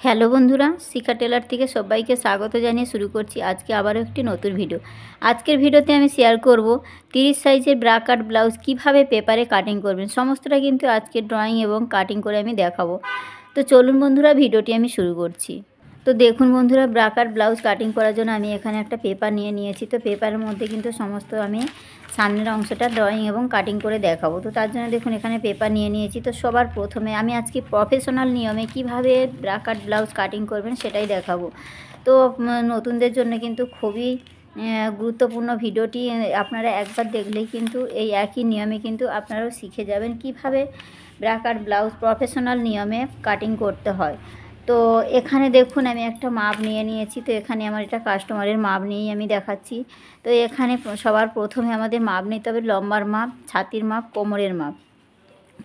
Hello বন্ধুরা, শিখা teller থেকে সবাইকে স্বাগত জানিয়ে শুরু করছি আজকে আবারও একটি নতুন ভিডিও। আজকের ভিডিওতে আমি শেয়ার করব 30 সাইজের ব্রা কাট ব্লাউজ কিভাবে পেপারে কাটিং করবেন। সমস্তটা কিন্তু আজকে ড্রয়িং এবং কাটিং করে আমি দেখাবো। তো চলুন বন্ধুরা, ভিডিওটি আমি শুরু করছি। তো দেখুন বন্ধুরা, ব্রা কাট ব্লাউজ কাটিং করার জন্য আমি এখানে একটা পেপার নিয়ে নিয়েছি। তো পেপারের মধ্যে কিন্তু সমস্ত আমি সামনের অংশটা ড্রয়িং এবং কাটিং করে দেখাবো। তো তার জন্য দেখুন এখানে পেপার নিয়ে নিয়েছি। তো সবার প্রথমে আমি আজকে প্রফেশনাল নিয়মে কিভাবে ব্রা কাট ব্লাউজ কাটিং করবেন সেটাই দেখাবো। তো নতুনদের জন্য কিন্তু খুবই গুরুত্বপূর্ণ ভিডিওটি। আপনারা একবার দেখলেই কিন্তু এই একই নিয়মে কিন্তু আপনারাও শিখে যাবেন কিভাবে ব্রা কাট ব্লাউজ প্রফেশনাল নিয়মে কাটিং করতে হয়। তো এখানে দেখুন আমি একটা মাপ নিয়ে নিয়েছি। তো এখানে আমার এটা কাস্টমারের মাপ নিয়েই আমি দেখাচ্ছি। তো এখানে সবার প্রথমে আমাদের মাপ নিতে হবে লম্বার মাপ, ছাতির মাপ, কোমরের মাপ।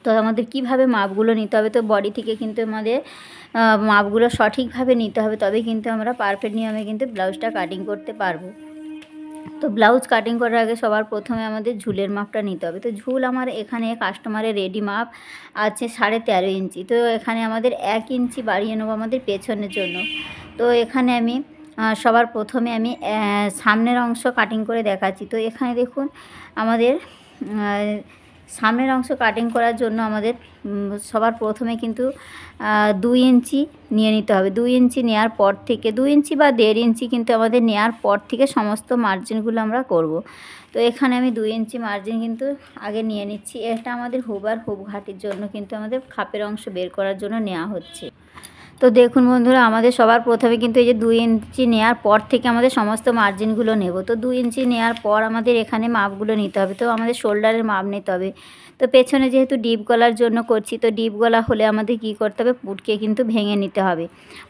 তো আমাদের কিভাবে মাপগুলো নিতে হবে, তো বডি থেকে কিন্তু আমাদের মাপগুলো সঠিকভাবে নিতে হবে, তবে কিন্তু আমরা পারফেক্ট নিয়মে কিন্তু ব্লাউজটা কাটিং করতে পারবো। তো ব্লাউজ কাটিং করার আগে সবার প্রথমে আমাদের ঝুলের মাপটা নিতে হবে। তো ঝুল আমার এখানে কাস্টমারের রেডি মাপ আছে 13.5 ইঞ্চি। তো এখানে আমাদের 1 ইঞ্চি বাড়িয়ে নেবো আমাদের পেছনের জন্য। তো এখানে আমি সবার প্রথমে আমি সামনের অংশ কাটিং করে দেখাচ্ছি। তো এখানে দেখুন আমাদের সামনের অংশ কাটিং করার জন্য আমাদের সবার প্রথমে কিন্তু 2 ইঞ্চি নিয়ে নিতে হবে। 2 ইঞ্চি নেওয়ার পর থেকে 2 ইঞ্চি বা 1.5 ইঞ্চি কিন্তু আমাদের নেওয়ার পর থেকে সমস্ত মার্জিনগুলো আমরা করব। তো এখানে আমি 2 ইঞ্চি মার্জিন কিন্তু আগে নিয়ে নিচ্ছি। এটা আমাদের হুব আর হুব ঘাটির জন্য কিন্তু আমাদের খাপের অংশ বের করার জন্য নেওয়া হচ্ছে। তো দেখুন বন্ধুরা, আমাদের সবার প্রথমে কিন্তু এই যে 2 ইঞ্চি নেওয়ার পর থেকে আমাদের সমস্ত মার্জিনগুলো নেব। তো 2 ইঞ্চি নেওয়ার পর আমাদের এখানে মাপগুলো নিতে হবে। তো আমাদের শোল্ডারের মাপ নিতে হবে। তো পেছনে যেহেতু ডিপ গলার জন্য করছি, তো ডিপ গলা হলে আমাদের কি করতে হবে, পুটকে কিন্তু ভেঙে নিতে হবে।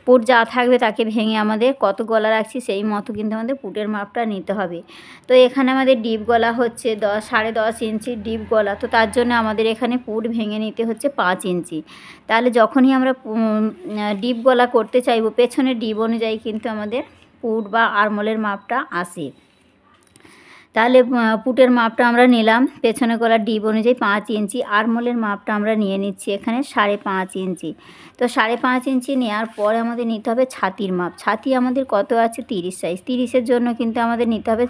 পুট যা থাকবে তাকে ভেঙে আমাদের কত গলা রাখছি সেই মতো কিন্তু আমাদের পুটের মাপটা নিতে হবে। তো এখানে আমাদের ডিপ গলা হচ্ছে 10.5 ইঞ্চি ডিপ গলা। তো তার জন্য আমাদের এখানে পুট ভেঙে নিতে হচ্ছে 5 ইঞ্চি। তাহলে যখনই আমরা ডিপ গলা করতে চাইবো, পেছনের ডিপ অনুযায়ী কিন্তু আমাদের পুট বা আরমোলের মাপটা আসে। তাহলে পুটের মাপটা আমরা নিলাম পেছনে গলার ডিপ অনুযায়ী 5 ইঞ্চি। আরমোলের মাপটা আমরা নিয়ে নিচ্ছি এখানে 5.5 ইঞ্চি। তো 5.5 ইঞ্চি নেওয়ার পরে আমাদের নিতে হবে ছাতির মাপ। ছাতি আমাদের কত আছে, 30 সাইজ। 30-এর জন্য কিন্তু আমাদের নিতে হবে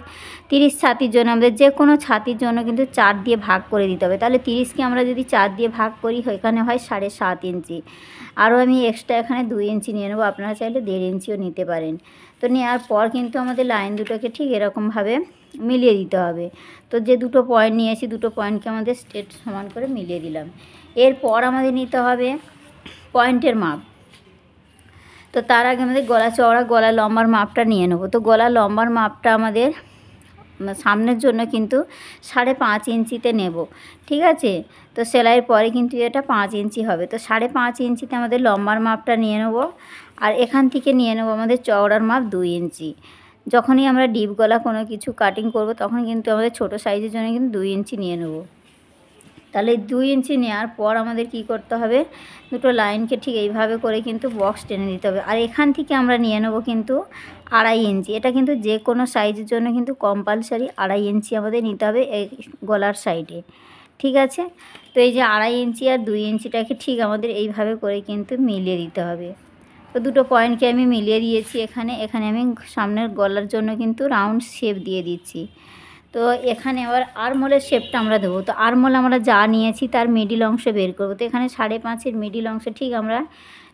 30 ছাতির জন্য আমাদের যে কোনো ছাতির জন্য কিন্তু 4 দিয়ে ভাগ করে দিতে হবে। তাহলে 30কে আমরা যদি 4 দিয়ে ভাগ করি এখানে হয় 7.5 ইঞ্চি। আরও আমি এক্সট্রা এখানে 2 ইঞ্চি নিয়ে নেবো, আপনারা চাইলে 1.5 ইঞ্চিও নিতে পারেন। তো নেওয়ার পর কিন্তু আমাদের লাইন দুটোকে ঠিক এরকমভাবে মিলিয়ে দিতে হবে। তো যে দুটো পয়েন্ট নিয়েছি, দুটো পয়েন্টকে আমাদের স্ট্রেট সমান করে মিলিয়ে দিলাম। এরপর আমাদের নিতে হবে পয়েন্টের মাপ। তো তার আগে আমাদের গলা চওড়া গলা লম্বার মাপটা নিয়ে নেব। তো গলা লম্বার মাপটা আমাদের সামনের জন্য কিন্তু 5.5 ইঞ্চিতে নেব, ঠিক আছে। তো সেলাইয়ের পরে কিন্তু এটা 5 ইঞ্চি হবে। তো 5.5 ইঞ্চিতে আমাদের লম্বার মাপটা নিয়ে নেব। আর এখান থেকে নিয়ে নেব আমাদের চওড়ার মাপ 2 ইঞ্চি। যখনই আমরা ডিপ গলা কোনো কিছু কাটিং করব তখন কিন্তু আমাদের ছোট সাইজের জন্য কিন্তু 2 ইঞ্চি নিয়ে নেব। তাহলে 2 ইঞ্চি নেওয়ার পর আমাদের কি করতে হবে, দুটো লাইনকে ঠিক এইভাবে করে কিন্তু বক্স টেনে দিতে হবে। আর এখান থেকে আমরা নিয়ে নেব কিন্তু 2.5 ইঞ্চি। এটা কিন্তু যে কোনো সাইজের জন্য কিন্তু কম্পালসারি 2.5 ইঞ্চি আমাদের নিতে হবে এই গলার সাইডে, ঠিক আছে। তো এই যে 2.5 ইঞ্চি আর 2 ইঞ্চিটাকে ঠিক আমাদের এইভাবে করে কিন্তু মিলিয়ে দিতে হবে। তো দুটো পয়েন্টকে আমি মিলিয়ে দিয়েছি। এখানে আমি সামনের গলার জন্য কিন্তু রাউন্ড শেপ দিয়ে দিচ্ছি। তো এখানে আবার আরমোলের শেপটা আমরা দেবো। তো আরমোল আমরা যা নিয়েছি তার মিডিল অংশ বের করবো। তো এখানে 5.5-এর মিডিল অংশে ঠিক আমরা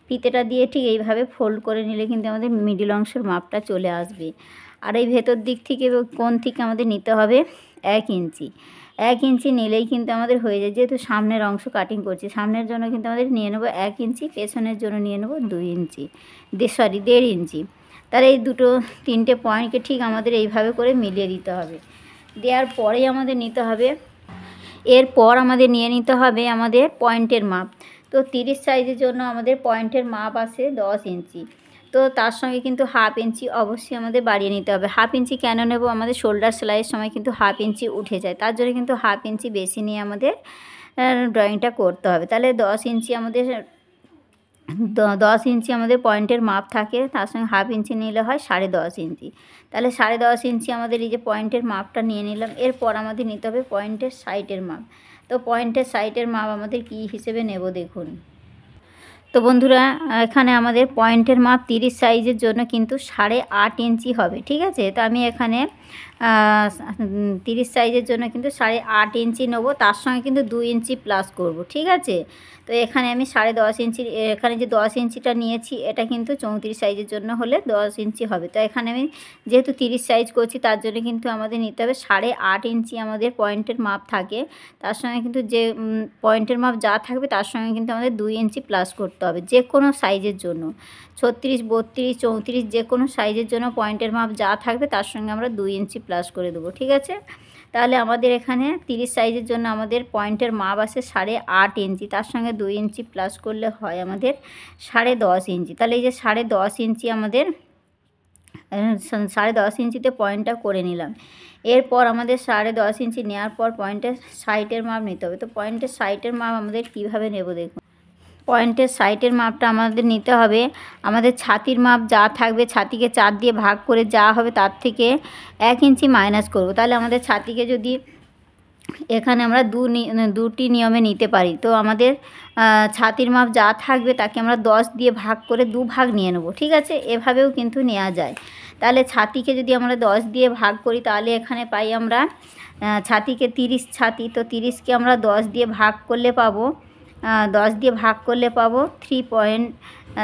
ফিতেটা দিয়ে ঠিক এইভাবে ফোল্ড করে নিলে কিন্তু আমাদের মিডিল অংশের মাপটা চলে আসবে। আর এই ভেতর দিক থেকে কোণ থেকে আমাদের নিতে হবে 1 ইঞ্চি। 1 ইঞ্চি নিলেই কিন্তু আমাদের হয়ে যায়। যেহেতু সামনের অংশ কাটিং করছি, সামনের জন্য কিন্তু আমাদের নিয়ে নেবো 1 ইঞ্চি, পেছনের জন্য নিয়ে নেবো 2 ইঞ্চি, 1.5 ইঞ্চি। তাহলে এই দুটো 3টে পয়েন্টকে ঠিক আমাদের এইভাবে করে মিলিয়ে দিতে হবে। দেওয়ার পরেই আমাদের নিতে হবে, এরপর আমাদের নিয়ে নিতে হবে আমাদের পয়েন্টের মাপ। তো 30 সাইজের জন্য আমাদের পয়েন্টের মাপ আসে 10 ইঞ্চি। তো তার সঙ্গে কিন্তু 1/2 ইঞ্চি অবশ্যই আমাদের বাড়িয়ে নিতে হবে। 1/2 ইঞ্চি কেন নেব, আমাদের শোল্ডার সেলাইয়ের সময় কিন্তু 1/2 ইঞ্চি উঠে যায়, তার জন্য কিন্তু 1/2 ইঞ্চি বেশি নিয়ে আমাদের ড্রয়িংটা করতে হবে। তাহলে 10 ইঞ্চি আমাদের 10 ইঞ্চি আমাদের পয়েন্টের মাপ থাকে, তার সঙ্গে 1/2 ইঞ্চি নিলে হয় 10.5 ইঞ্চি। তাহলে 10.5 ইঞ্চি আমাদের এই যে পয়েন্টের মাপটা নিয়ে নিলাম। এরপর আমাদের নিতে হবে পয়েন্টের সাইডের মাপ। তো পয়েন্টের সাইডের মাপ আমাদের কী হিসেবে নেব দেখুন। তো বন্ধুরা এখানে আমাদের পয়েন্টের মাপ 30 সাইজের জন্য কিন্তু 8.5 ইঞ্চি হবে, ঠিক আছে। তো আমি এখানে 30 সাইজের জন্য কিন্তু 8.5 ইঞ্চি নেবো, তার সঙ্গে কিন্তু 2 ইঞ্চি প্লাস করব, ঠিক আছে। তো এখানে আমি 10.5 ইঞ্চি, এখানে যে 10 ইঞ্চিটা নিয়েছি এটা কিন্তু 34 সাইজের জন্য হলে 10 ইঞ্চি হবে। তো এখানে আমি যেহেতু 30 সাইজ করছি তার জন্য কিন্তু আমাদের নিতে হবে 8.5 ইঞ্চি আমাদের পয়েন্টের মাপ থাকে, তার সঙ্গে কিন্তু যে পয়েন্টের মাপ যা থাকবে তার সঙ্গে কিন্তু আমাদের 2 ইঞ্চি প্লাস করতে হবে যে কোনো সাইজের জন্য। 36, 32, 34 যে কোনো সাইজের জন্য পয়েন্টের মাপ যা থাকবে তার সঙ্গে আমরা 2 ইঞ্চি প্লাস করে দেবো, ঠিক আছে। তাহলে আমাদের এখানে 30 সাইজের জন্য আমাদের পয়েন্টের মাপ আসে 8.5 ইঞ্চি, তার সঙ্গে 2 ইঞ্চি প্লাস করলে হয় আমাদের 10.5 ইঞ্চি। তাহলে এই যে 10.5 ইঞ্চি আমাদের 10.5 ইঞ্চিতে পয়েন্টটা করে নিলাম। এরপর আমাদের 10.5 ইঞ্চি নেওয়ার পর পয়েন্টের সাইডের মাপ নিতে হবে। তো পয়েন্টের সাইডের মাপ আমাদের কীভাবে নেব দেখুন। পয়েন্টের সাইডের মাপটা আমাদের নিতে হবে, আমাদের ছাতির মাপ যা থাকবে ছাতিকে 4 দিয়ে ভাগ করে যা হবে তার থেকে 1 ইঞ্চি মাইনাস করব। তাহলে আমাদের ছাতিকে যদি এখানে আমরা দুটি নিয়মে নিতে পারি, তো আমাদের ছাতির মাপ যা থাকবে তাকে আমরা 10 দিয়ে ভাগ করে 2 ভাগ নিয়ে নেব, ঠিক আছে। এভাবেও কিন্তু নেওয়া যায়। তাহলে ছাতিকে যদি আমরা 10 দিয়ে ভাগ করি তাহলে এখানে পাই আমরা ছাতিকে 30 ছাতি, তো 30কে আমরা 10 দিয়ে ভাগ করলে পাবো 10 দিয়ে ভাগ করলে পাবো 3 পয়েন্ট,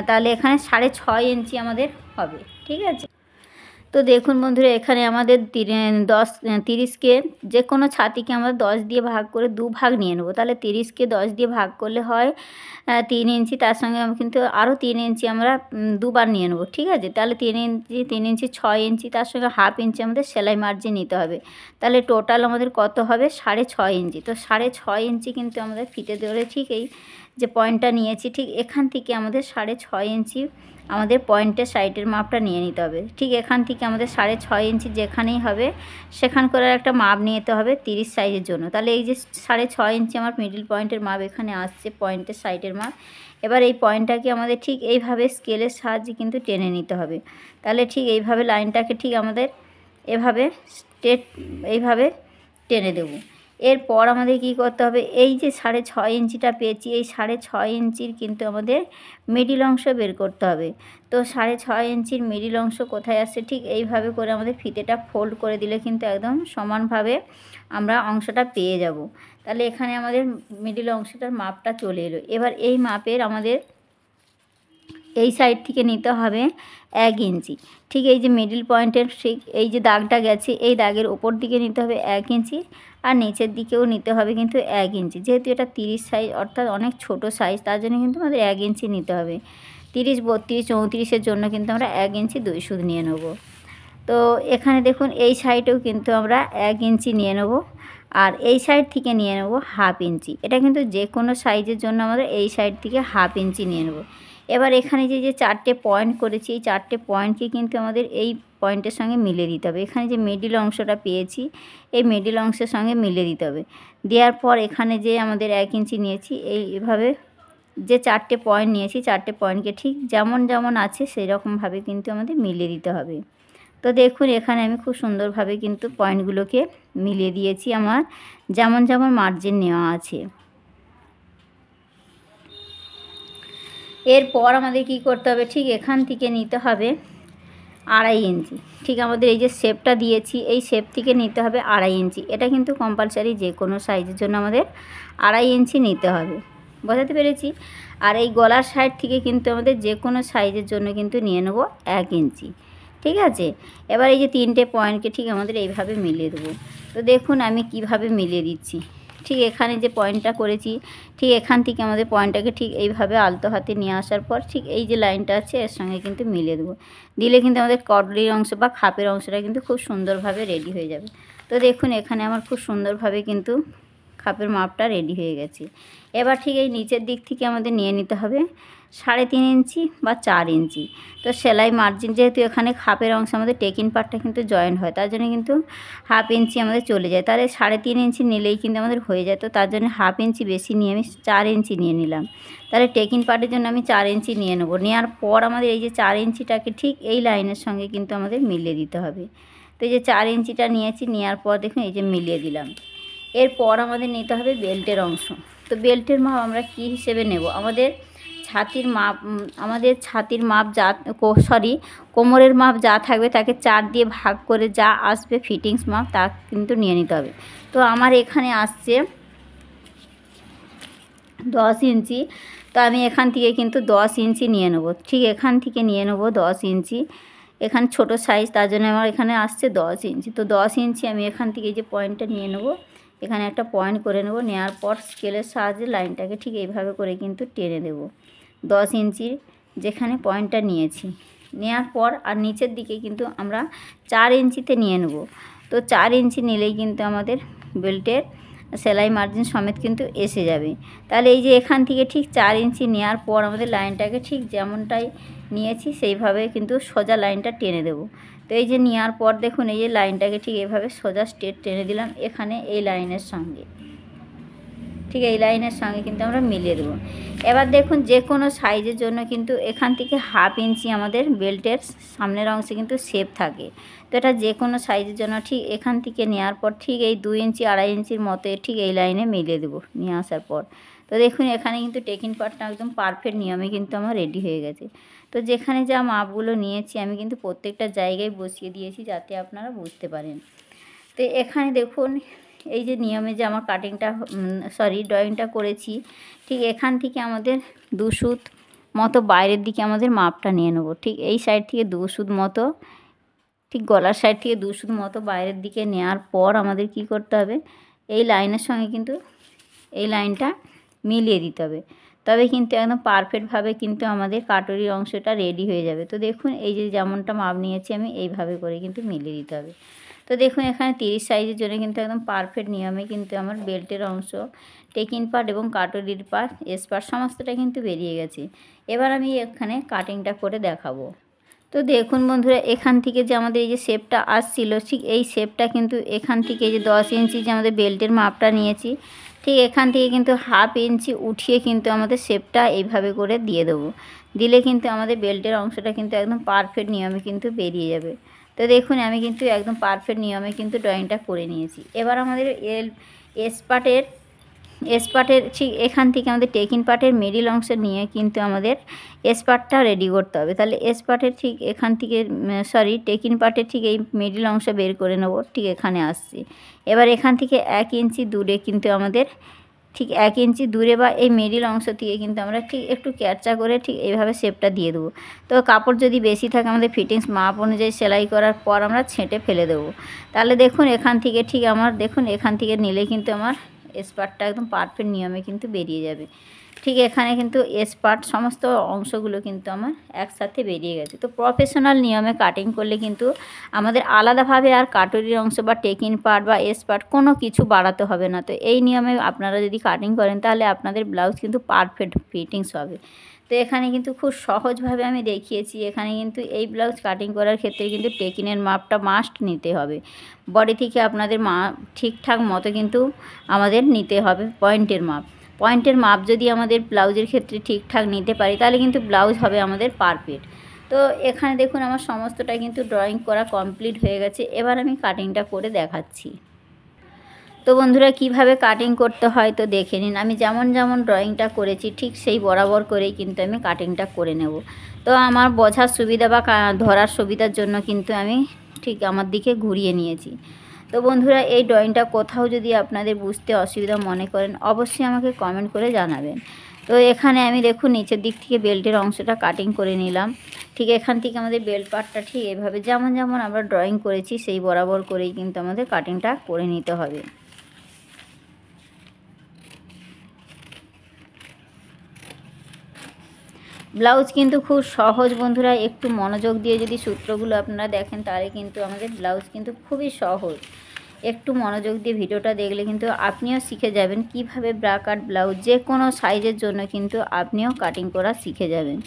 তাহলে এখানে 6.5 ইঞ্চি আমাদের হবে, ঠিক আছে। তো দেখুন বন্ধুরা এখানে আমাদের 30কে যে কোনো ছাতিকে আমরা 10 দিয়ে ভাগ করে 2 ভাগ নিয়ে নেবো। তাহলে 30কে 10 দিয়ে ভাগ করলে হয় 3 ইঞ্চি, তার সঙ্গে কিন্তু আরও 3 ইঞ্চি আমরা দুবার নিয়ে নেবো, ঠিক আছে। তাহলে 3 ইঞ্চি 6 ইঞ্চি, তার সঙ্গে হাফ ইঞ্চি আমাদের সেলাই মার্জিন নিতে হবে। তাহলে টোটাল আমাদের কত হবে 6.5 ইঞ্চি। তো 6.5 ইঞ্চি কিন্তু আমাদের ফিতে ধরে ঠিক এই যে পয়েন্টটা নিয়েছি ঠিক এখান থেকে আমাদের 6.5 ইঞ্চি আমাদের পয়েন্টের সাইডের মাপটা নিয়ে নিতে হবে। ঠিক এখান থেকে আমাদের 6.5 ইঞ্চি যেখানেই হবে সেখান করে একটা মাপ নিতে হবে 30 সাইজের জন্য। তাহলে এই যে 6.5 ইঞ্চি আমার মিডল পয়েন্টের মাপ এখানে আসছে পয়েন্টের সাইডের মাপ। এবার এই পয়েন্টটাকে আমাদের ঠিক এইভাবে স্কেলের সাহায্যে কিন্তু টেনে নিতে হবে। তাহলে ঠিক এইভাবে লাইনটাকে ঠিক আমাদের এভাবে এইভাবে টেনে দেবো। এরপর আমাদের কি করতে হবে, এই যে 6.5 ইঞ্চিটা পেয়েছি এই 6.5 ইঞ্চির কিন্তু আমাদের মিডিল অংশ বের করতে হবে। তো 6.5 ইঞ্চির মিডিল অংশ কোথায় আসছে, ঠিক এইভাবে করে আমাদের ফিতেটা ফোল্ড করে দিলে কিন্তু একদম সমানভাবে আমরা অংশটা পেয়ে যাব। তাহলে এখানে আমাদের মিডিল অংশটার মাপটা চলে এলো। এবার এই মাপের আমাদের এই সাইড থেকে নিতে হবে 1 ইঞ্চি। ঠিক এই যে মিডল পয়েন্টের ঠিক এই যে দাগটা গেছে এই দাগের ওপর দিকে নিতে হবে 1 ইঞ্চি, আর নিচের দিকেও নিতে হবে কিন্তু 1 ইঞ্চি। যেহেতু এটা 30 সাইজ অর্থাৎ অনেক ছোট সাইজ তার জন্য কিন্তু আমাদের 1 ইঞ্চি নিতে হবে। 30, 32, 34-এর জন্য কিন্তু আমরা 1 ইঞ্চি 2 সুদ নিয়ে নেব। তো এখানে দেখুন এই সাইডেও কিন্তু আমরা 1 ইঞ্চি নিয়ে নেব, আর এই সাইড থেকে নিয়ে নেব হাফ ইঞ্চি। এটা কিন্তু যে কোনো সাইজের জন্য আমাদের এই সাইড থেকে হাফ ইঞ্চি নিয়ে নেব। এবার এখানে যে 4টে পয়েন্ট করেছি এই 4টে পয়েন্টকে কিন্তু আমাদের এই পয়েন্টের সঙ্গে মিলিয়ে দিতে হবে। এখানে যে মিডিল অংশটা পেয়েছি এই মিডিল অংশের সঙ্গে মিলিয়ে দিতে হবে। দেওয়ার পর এখানে যে আমাদের 1 ইঞ্চি নিয়েছি এইভাবে যে 4টে পয়েন্ট নিয়েছি 4টে পয়েন্টকে ঠিক যেমন আছে সেই রকমভাবে কিন্তু আমাদের মিলিয়ে দিতে হবে। তো দেখুন এখানে আমি খুব সুন্দরভাবে কিন্তু পয়েন্টগুলোকে মিলিয়ে দিয়েছি আমার যেমন মার্জিন নেওয়া আছে। এরপর আমাদের কি করতে হবে, ঠিক এখান থেকে নিতে হবে 2.5 ইঞ্চি। ঠিক আমাদের এই যে শেপটা দিয়েছি এই শেপ থেকে নিতে হবে 2.5 ইঞ্চি। এটা কিন্তু কম্পালসারি যে কোনো সাইজের জন্য আমাদের 2.5 ইঞ্চি নিতে হবে, বোঝাতে পেরেছি। আর এই গলার সাইড থেকে কিন্তু আমাদের যে কোনো সাইজের জন্য কিন্তু নিয়ে নেব 1 ইঞ্চি, ঠিক আছে। এবার এই যে 3টে পয়েন্টকে ঠিক আমাদের এইভাবে মিলিয়ে দেবো। তো দেখুন আমি কিভাবে মিলিয়ে দিচ্ছি। ঠিক এখানে যে পয়েন্টটা করেছি ঠিক এখান থেকে আমাদের পয়েন্টটাকে ঠিক এইভাবে আলতো হাতে নিয়ে আসার পর ঠিক এই যে লাইনটা আছে এর সঙ্গে কিন্তু মিলিয়ে দেবো। দিলে কিন্তু আমাদের কটরির অংশ বা খাপের অংশটা কিন্তু খুব সুন্দরভাবে রেডি হয়ে যাবে। তো দেখুন এখানে আমার খুব সুন্দরভাবে কিন্তু খাপের মাপটা রেডি হয়ে গেছে। এবার ঠিক এই নিচের দিক থেকে আমাদের নিয়ে নিতে হবে 3.5 ইঞ্চি বা 4 ইঞ্চি। তো সেলাই মার্জিন যেহেতু এখানে খাপের অংশ আমাদের টেকিং পার্টটা কিন্তু জয়েন্ট হয় তার জন্য কিন্তু হাফ ইঞ্চি আমাদের চলে যায়। তাহলে 3.5 ইঞ্চি নিলেই কিন্তু আমাদের হয়ে যায়। তো তার জন্য হাফ ইঞ্চি বেশি নিয়ে আমি 4 ইঞ্চি নিয়ে নিলাম। তাহলে টেকিং পার্টের জন্য আমি 4 ইঞ্চি নিয়ে নেব। নেওয়ার পর আমাদের এই যে 4 ইঞ্চিটাকে ঠিক এই লাইনের সঙ্গে কিন্তু আমাদের মিলিয়ে দিতে হবে। তো এই যে 4 ইঞ্চিটা নিয়েছি, নেওয়ার পর দেখুন এই যে মিলিয়ে দিলাম। এরপর আমাদের নিতে হবে বেল্টের অংশ। তো বেল্টের মাপ আমরা কী হিসেবে নেব, আমাদের ছাতির মাপ আমাদের ছাতির মাপ যা কোমরের মাপ যা থাকবে তাকে 4 দিয়ে ভাগ করে যা আসবে ফিটিংস মাপ তা কিন্তু নিয়ে নিতে হবে। তো আমার এখানে আসছে 10 ইঞ্চি, তো আমি এখান থেকে কিন্তু 10 ইঞ্চি নিয়ে নেব। ঠিক এখান থেকে নিয়ে নেব 10 ইঞ্চি। এখানে ছোট সাইজ, তার জন্য আমার এখানে আসছে 10 ইঞ্চি। তো 10 ইঞ্চি আমি এখান থেকে যে পয়েন্টটা নিয়ে নেব, এখানে একটা পয়েন্ট করে নেব। নেওয়ার পর স্কেলের সাহায্যে লাইনটাকে ঠিক এইভাবে করে কিন্তু টেনে দেব 10 ইঞ্চির যেখানে পয়েন্টটা নিয়েছি। নেওয়ার পর আর নিচের দিকে কিন্তু আমরা 4 ইঞ্চিতে নিয়ে নেব। তো 4 ইঞ্চি নিলেই কিন্তু আমাদের বেল্টের সেলাই মার্জিন সমেত কিন্তু এসে যাবে। তাহলে এই যে এখান থেকে ঠিক 4 ইঞ্চি নেওয়ার পর আমাদের লাইনটাকে ঠিক যেমনটাই নিয়েছি সেইভাবে কিন্তু সোজা লাইনটা টেনে দেব। তো এই যে নেওয়ার পর দেখুন এই যে লাইনটাকে ঠিক এইভাবে সোজা স্ট্রেট টেনে দিলাম এখানে এই লাইনের সঙ্গে, ঠিক এই লাইনের সঙ্গে কিন্তু আমরা মিলিয়ে দেবো। এবার দেখুন যে কোনো সাইজের জন্য কিন্তু এখান থেকে 1/2 ইঞ্চি আমাদের বেল্টের সামনের অংশে কিন্তু শেপ থাকে। তো এটা যে কোনো সাইজের জন্য ঠিক এখান থেকে নেওয়ার পর ঠিক এই 2 ইঞ্চি 2.5 ইঞ্চির মতো ঠিক এই লাইনে মিলিয়ে দেবো নিয়ে আসার পর। তো দেখুন এখানে কিন্তু টেকিং পার্টটা একদম পারফেক্ট নিয়মে কিন্তু আমার রেডি হয়ে গেছে। তো যেখানে যা মাপগুলো নিয়েছি আমি কিন্তু প্রত্যেকটা জায়গায় বসিয়ে দিয়েছি যাতে আপনারা বুঝতে পারেন। তো এখানে দেখুন এই যে নিয়মে যে আমার কাটিংটা ড্রয়িংটা করেছি, ঠিক এখান থেকে আমাদের 2 সুত মতো বাইরের দিকে আমাদের মাপটা নিয়ে নেব। ঠিক এই সাইড থেকে 2 সুত মতো, ঠিক গলার সাইড থেকে 2 সুত মতো বাইরের দিকে নেওয়ার পর আমাদের কি করতে হবে, এই লাইনের সঙ্গে কিন্তু এই লাইনটা মিলিয়ে দিতে হবে। তবে কিন্তু একদম পারফেক্টভাবে কিন্তু আমাদের কাটুরির অংশটা রেডি হয়ে যাবে। তো দেখুন এই যে যেমনটা মাপ নিয়েছি আমি এইভাবে করে কিন্তু মিলিয়ে দিতে হবে। তো দেখুন এখানে 30 সাইজের জন্য কিন্তু একদম পারফেক্ট নিয়মে কিন্তু আমার বেল্টের অংশ, টেকিং পার্ট এবং কাটুরির পার্ট, এস পার্ট সমস্তটা কিন্তু বেরিয়ে গেছে। এবার আমি এখানে কাটিংটা করে দেখাবো। তো দেখুন বন্ধুরা এখান থেকে যে আমাদের এই যে শেপটা আসছিল, ঠিক এই শেপটা কিন্তু এখান থেকে যে 10 ইঞ্চি যে আমাদের বেল্টের মাপটা নিয়েছি, ঠিক এখান থেকে কিন্তু 1/2 ইঞ্চি উঠিয়ে কিন্তু আমাদের শেপটা এইভাবে করে দিয়ে দেবো। দিলে কিন্তু আমাদের বেল্টের অংশটা কিন্তু একদম পারফেক্ট নিয়মে কিন্তু বেরিয়ে যাবে। তো দেখুন আমি কিন্তু একদম পারফেক্ট নিয়মে কিন্তু ড্রয়িংটা করে নিয়েছি। এবার আমাদের এস পার্টের ঠিক এখান থেকে আমাদের টেকিং পার্টের মিডিল অংশ নিয়ে কিন্তু আমাদের এস পার্টটা রেডি করতে হবে। তাহলে এস পার্টের ঠিক এখান থেকে টেকিং পার্টের ঠিক এই মিডিল অংশ বের করে নেব, ঠিক এখানে আসছে। এবার এখান থেকে 1 ইঞ্চি দূরে কিন্তু আমাদের ঠিক 1 ইঞ্চি দূরে বা এই মিডিল অংশ থেকে কিন্তু আমরা ঠিক একটু ক্যাচা করে ঠিক এইভাবে শেপটা দিয়ে দেবো। তো কাপড় যদি বেশি থাকে আমাদের ফিটিংস মাপ অনুযায়ী সেলাই করার পর আমরা ছেঁটে ফেলে দেবো। তাহলে দেখুন এখান থেকে ঠিক আমার দেখুন এখান থেকে নিলে কিন্তু আমার এস পার্টটা একদম পারফেক্ট নিয়মে কিন্তু বেরিয়ে যাবে। ঠিক এখানে কিন্তু এস পার্ট সমস্ত অংশগুলো কিন্তু আমার একসাথে বেরিয়ে গেছে। তো প্রফেশনাল নিয়মে কাটিং করলে কিন্তু আমাদের আলাদাভাবে আর কাটুরির অংশ বা টেকিং পার্ট বা এস পার্ট কোনো কিছু বাড়াতে হবে না। তো এই নিয়মে আপনারা যদি কাটিং করেন তাহলে আপনাদের ব্লাউজ কিন্তু পারফেক্ট ফিটিংস হবে। তো এখানে কিন্তু খুব সহজভাবে আমি দেখিয়েছি। এখানে কিন্তু এই ব্লাউজ কাটিং করার ক্ষেত্রে কিন্তু টেকিংয়ের মাপটা মাস্ট নিতে হবে। বডি থেকে আপনাদের ঠিকঠাক মতো কিন্তু আমাদের নিতে হবে পয়েন্টের মাপ যদি আমাদের ব্লাউজের ক্ষেত্রে ঠিকঠাক নিতে পারি তাহলে কিন্তু ব্লাউজ হবে আমাদের পারফেক্ট। তো এখানে দেখুন আমার সমস্তটা কিন্তু ড্রয়িং করা কমপ্লিট হয়ে গেছে। এবার আমি কাটিংটা করে দেখাচ্ছি। তো বন্ধুরা কিভাবে কাটিং করতে হয় তো দেখে নিন। আমি যেমন যেমন ড্রয়িংটা করেছি ঠিক সেই বরাবর করেই কিন্তু আমি কাটিংটা করে নেব। তো আমার বোঝার সুবিধা বা ধরার সুবিধার জন্য কিন্তু আমি ঠিক আমার দিকে ঘুরিয়ে নিয়েছি। তো বন্ধুরা এই ড্রয়িংটা কোথাও যদি আপনাদের বুঝতে অসুবিধা মনে করেন অবশ্যই আমাকে কমেন্ট করে জানাবেন। তো এখানে আমি দেখুন নিচের দিক থেকে বেল্টের অংশটা কাটিং করে নিলাম। ঠিক এখান থেকে আমাদের বেল্ট পার্টটা ঠিক এভাবে যেমন যেমন আমরা ড্রয়িং করেছি সেই বরাবর করেই কিন্তু আমাদের কাটিংটা করে নিতে হবে। ব্লাউজ কিন্তু খুব সহজ বন্ধুরা, একটু মনোযোগ দিয়ে যদি সূত্রগুলো আপনারা দেখেন তাহলে কিন্তু আমাদের ব্লাউজ কিন্তু খুবই সহজ। একটু মনোযোগ দিয়ে ভিডিওটা দেখলে কিন্তু আপনিও শিখে যাবেন কিভাবে ব্রা কাট ব্লাউজ যে কোনো সাইজের জন্য কিন্তু আপনিও কাটিং করা শিখে যাবেন।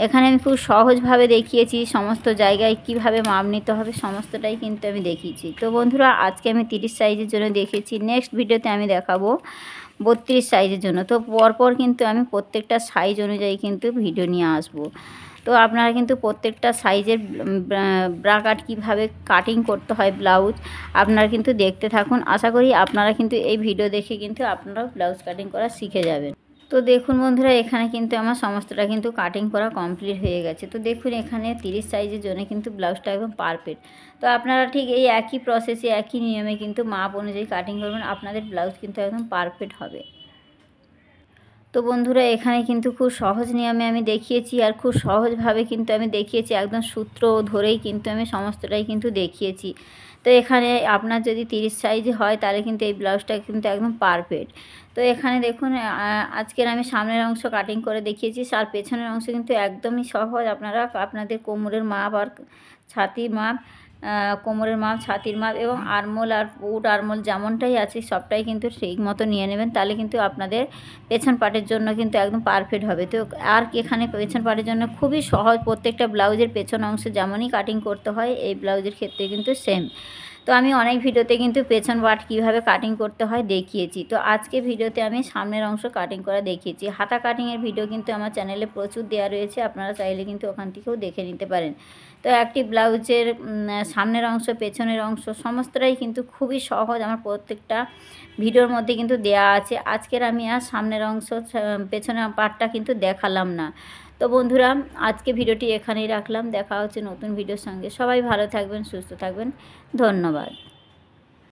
এখানে আমি খুব সহজভাবে দেখিয়েছি, সমস্ত জায়গায় কিভাবে মাপ নিতে হবে সমস্তটাই কিন্তু আমি দেখিয়েছি। তো বন্ধুরা আজকে আমি 30 সাইজের জন্য দেখেছি, নেক্সট ভিডিওতে আমি দেখাবো 32 সাইজের জন্য। তো পরপর কিন্তু আমি প্রত্যেকটা সাইজ অনুযায়ী কিন্তু ভিডিও নিয়ে আসব। তো আপনারা কিন্তু প্রত্যেকটা সাইজের ব্রা কাট কীভাবে কাটিং করতে হয় ব্লাউজ আপনারা কিন্তু দেখতে থাকুন। আশা করি আপনারা কিন্তু এই ভিডিও দেখে কিন্তু আপনারাও ব্লাউজ কাটিং করা শিখে যাবেন। তো দেখুন বন্ধুরা, এখানে কিন্তু আমার সমস্তটা কিন্তু কাটিং করা কমপ্লিট হয়ে গেছে। তো দেখুন এখানে 30 সাইজের জন্য কিন্তু ব্লাউজটা একদম পারফেক্ট। তো আপনারা ঠিক এই একই প্রসেসে একই নিয়মে কিন্তু মাপ অনুযায়ী কাটিং করবেন, আপনাদের ব্লাউজ কিন্তু একদম পারফেক্ট হবে। তো বন্ধুরা, এখানে কিন্তু খুব সহজ নিয়মে আমি দেখিয়েছি, আর খুব সহজভাবে কিন্তু আমি দেখিয়েছি, একদম সূত্র ধরেই কিন্তু আমি সমস্তটাই কিন্তু দেখিয়েছি। তো এখানে আপনার যদি 30 সাইজ হয় তাহলে কিন্তু এই ব্লাউজটা কিন্তু একদম পারফেক্ট। তো এখানে দেখুন আজকের আমি সামনের অংশ কাটিং করে দেখিয়েছি, আর পেছনের অংশ কিন্তু একদমই সহজ। আপনারা আপনাদের কোমরের মাপ আর ছাতির মাপ, কোমরের মাপ, ছাতির মাপ এবং আরমোল আর পুট আরমোল যেমনটাই আছে সবটাই কিন্তু ঠিক মতো নিয়ে নেবেন, তাহলে কিন্তু আপনাদের পেছন পাটের জন্য কিন্তু একদম পারফেক্ট হবে। তো আর এখানে পেছন পাটের জন্য খুবই সহজ, প্রত্যেকটা ব্লাউজের পেছন অংশ যেমনই কাটিং করতে হয় এই ব্লাউজের ক্ষেত্রে কিন্তু সেম। তো আমি অনেক ভিডিওতে কিন্তু পেছন পাট কীভাবে কাটিং করতে হয় দেখিয়েছি। তো আজকে ভিডিওতে আমি সামনের অংশ কাটিং করা দেখিয়েছি। হাতা কাটিংয়ের ভিডিও কিন্তু আমার চ্যানেলে প্রচুর দেওয়া রয়েছে, আপনারা চাইলে কিন্তু ওখান থেকেও দেখে নিতে পারেন। তো একটি ব্লাউজের সামনের অংশ পেছনের অংশ সমস্তটাই কিন্তু খুবই সহজ, আমার প্রত্যেকটা ভিডিওর মধ্যে কিন্তু দেয়া আছে। আজকের আমি আর সামনের অংশ পেছনের পার্টটা কিন্তু দেখালাম না। তো বন্ধুরা, আজকে ভিডিওটি এখানেই রাখলাম। দেখা হচ্ছে নতুন ভিডিওর সঙ্গে। সবাই ভালো থাকবেন, সুস্থ থাকবেন। ধন্যবাদ।